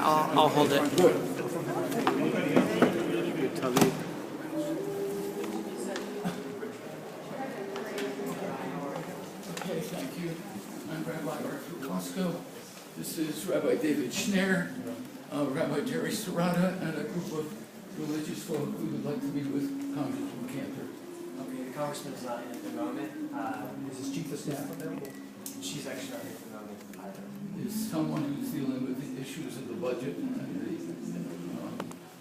I'll hold it. Okay, thank you. I'm Rabbi Arthur Costco. This is Rabbi David Schneier, Rabbi Jerry Serrata, and a group of religious folk who would like to meet with Congressman Cantor. Okay, the congressman's not in at the moment. Is his chief of staff available? She's actually not here at the moment either. Is someone who's dealing with the issues of the budget and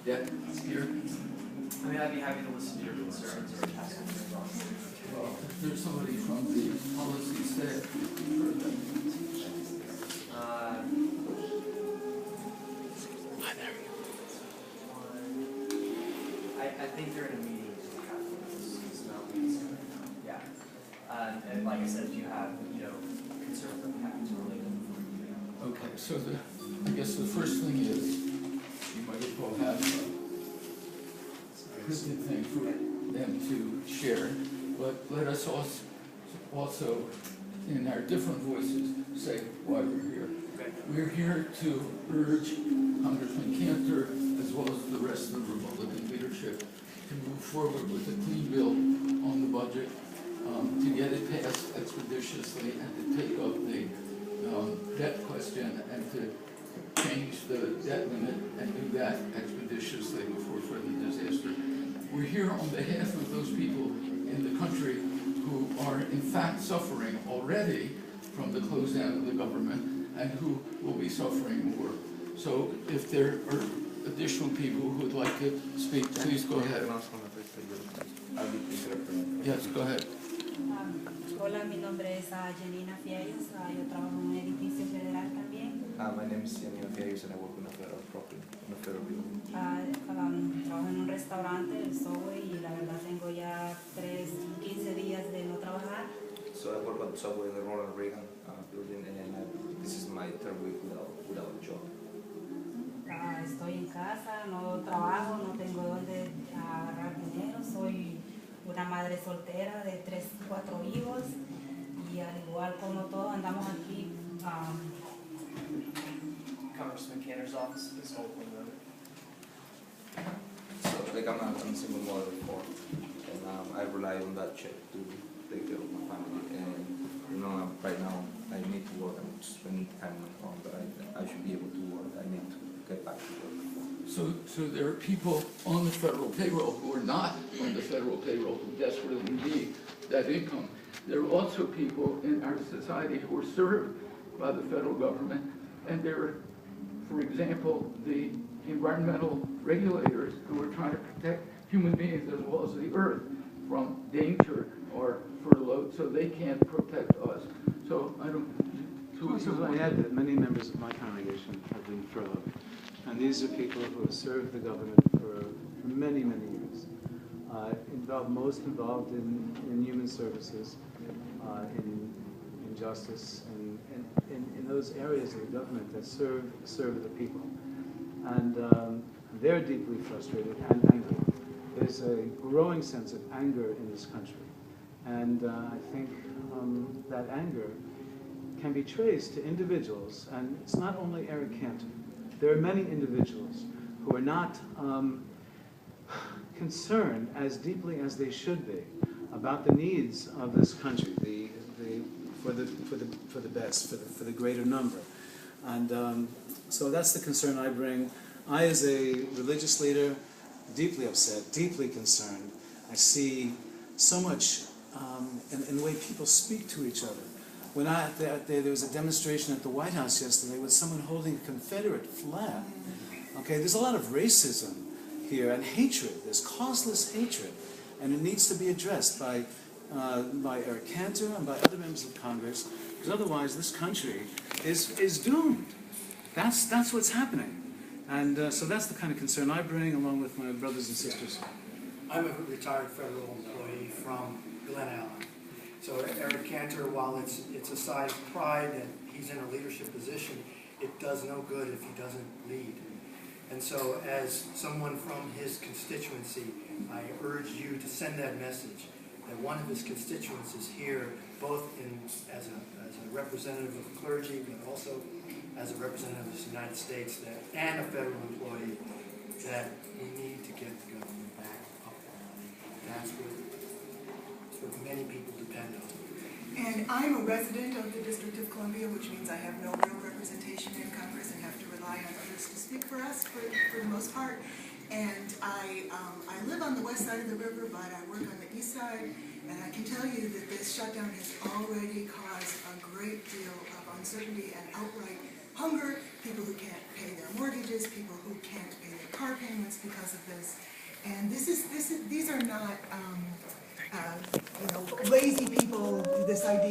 the debt here? I mean, I'd be happy to listen to your concerns or ask them. Well, if there's somebody from the policy staff, I think they're in a meeting. Yeah. And like I said, if you have, concerns, I'm happy to relate them. okay, so I guess the first thing is, you might as well have a printed thing for them to share, but let us also in our different voices, say why we're here. Okay. We're here to urge Congressman Cantor, as well as the rest of the Republican leadership, to move forward with a clean bill on the budget, to get it passed expeditiously, and to take up the debt question, and to change the debt limit, and do that expeditiously before further disaster. We're here on behalf of those people in the country who are in fact suffering already from the close down of the government, and who will be suffering more. So if there are additional people who would like to speak, please go ahead. Yes, go ahead. Hola, mi nombre es Janina Fiellos. Yo trabajo en un edificio federal también. My name is Janina Fiellos and I work in a federal property, in a federal building. Trabajo en un restaurante, el Subway, y la verdad tengo ya 15 días de no trabajar. So I work at the Subway in the Ronald Reagan building, and this is my third week without a job. Estoy en casa, no trabajo, no tengo dónde agarrar dinero. Soy una madre soltera de 3, 4 hijos, y al igual como todos andamos aquí. Congressman Cantor's office is open. So like I'm a single mother of 4, and I rely on that check to take care of my family. And right now I need to work. I'm spending time at home, but I should be able to work. I need to get back to work. So there are people on the federal payroll who are not on the federal payroll who desperately need that income. There are also people in our society who are served by the federal government, and there are, for example, the environmental regulators who are trying to protect human beings as well as the earth from danger or furloughed, so they can't protect us. So I don't. Also, I add that many members of my congregation have been furloughed, and these are people who have served the government for many, many years. Most involved in human services, in justice, and in those areas of the government that serve the people. And they're deeply frustrated and angry. There's a growing sense of anger in this country. And I think that anger can be traced to individuals, and it's not only Eric Cantor. There are many individuals who are not concerned as deeply as they should be about the needs of this country, for the best, for the greater number. And so that's the concern I bring. I, as a religious leader, deeply upset, deeply concerned. I see so much in the way people speak to each other. When there was a demonstration at the White House yesterday with someone holding a Confederate flag. Okay, there's a lot of racism here and hatred. There's causeless hatred, and it needs to be addressed by Eric Cantor and by other members of Congress, because otherwise this country is doomed. That's what's happening. And so that's the kind of concern I bring, along with my brothers and sisters. I'm a retired federal employee from Glen Allen. So Eric Cantor, while it's a sigh of pride that he's in a leadership position, it does no good if he doesn't lead. And so as someone from his constituency, I urge you to send that message that one of his constituents is here, both as a representative of clergy, but also as a representative of the United States and a federal employee, that we need to get the government back up and running. That's what many people depend on. And I'm a resident of the District of Columbia, which means I have no real representation in Congress and have to rely on others to speak for us for the most part. And I live on the west side of the river, but I work on the east side, and I can tell you that this shutdown has already caused a great deal of uncertainty and outright hunger, people who can't pay their mortgages, people who can't pay their car payments because of this. And these are not, lazy people, this idea